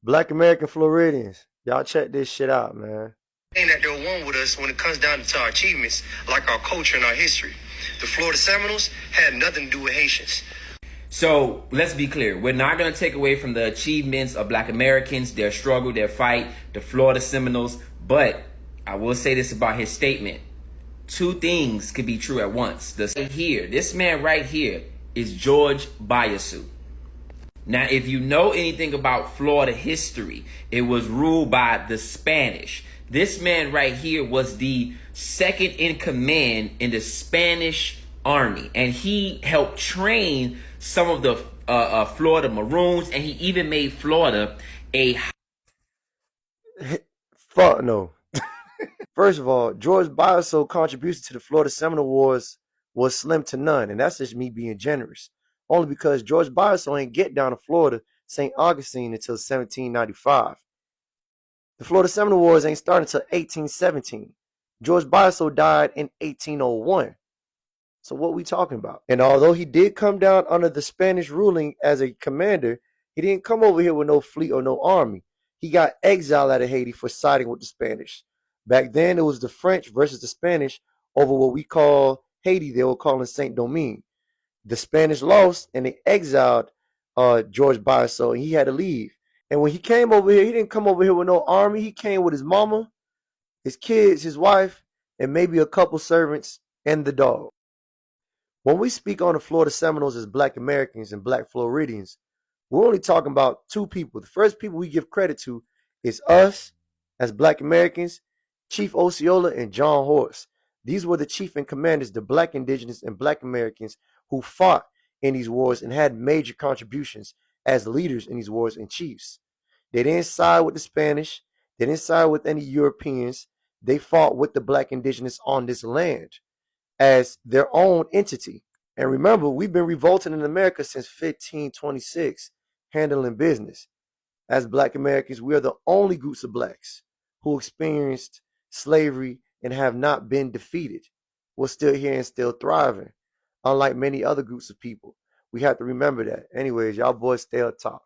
Black American Floridians, y'all check this shit out, man. Saying that they're one with us when it comes down to our achievements, like our culture and our history. The Florida Seminoles had nothing to do with Haitians. So let's be clear. We're not going to take away from the achievements of Black Americans, their struggle, their fight, the Florida Seminoles. But I will say this about his statement. Two things could be true at once. This man right here is George Biasu. Now, if you know anything about Florida history, it was ruled by the Spanish. This man right here was the second in command in the Spanish army, and he helped train some of the Florida Maroons, and he even made Florida a... Fuck no. First of all, George Biaso's contribution to the Florida Seminole Wars was slim to none, and that's just me being generous. Only because George Biaso ain't get down to Florida, St. Augustine until 1795. The Florida Seminole Wars ain't started until 1817. George Biaso died in 1801. So what we talking about? And although he did come down under the Spanish ruling as a commander, he didn't come over here with no fleet or no army. He got exiled out of Haiti for siding with the Spanish. Back then, it was the French versus the Spanish over what we call Haiti. They were calling Saint Domingue. The Spanish lost, and they exiled George Biaso, and he had to leave. And when he came over here, he didn't come over here with no army. He came with his mama, his kids, his wife, and maybe a couple servants and the dog. When we speak on the Florida Seminoles as Black Americans and Black Floridians, we're only talking about two people. The first people we give credit to is us as Black Americans, Chief Osceola and John Horse. These were the chief and commanders, the Black indigenous and Black Americans who fought in these wars and had major contributions as leaders in these wars and chiefs. They didn't side with the Spanish. They didn't side with any Europeans. They fought with the Black indigenous on this land as their own entity. And remember, we've been revolting in America since 1526, handling business. As Black Americans, we are the only groups of Blacks who experienced slavery and have not been defeated. We're still here and still thriving, unlike many other groups of people. We have to remember that. Anyways, y'all boys stay up top.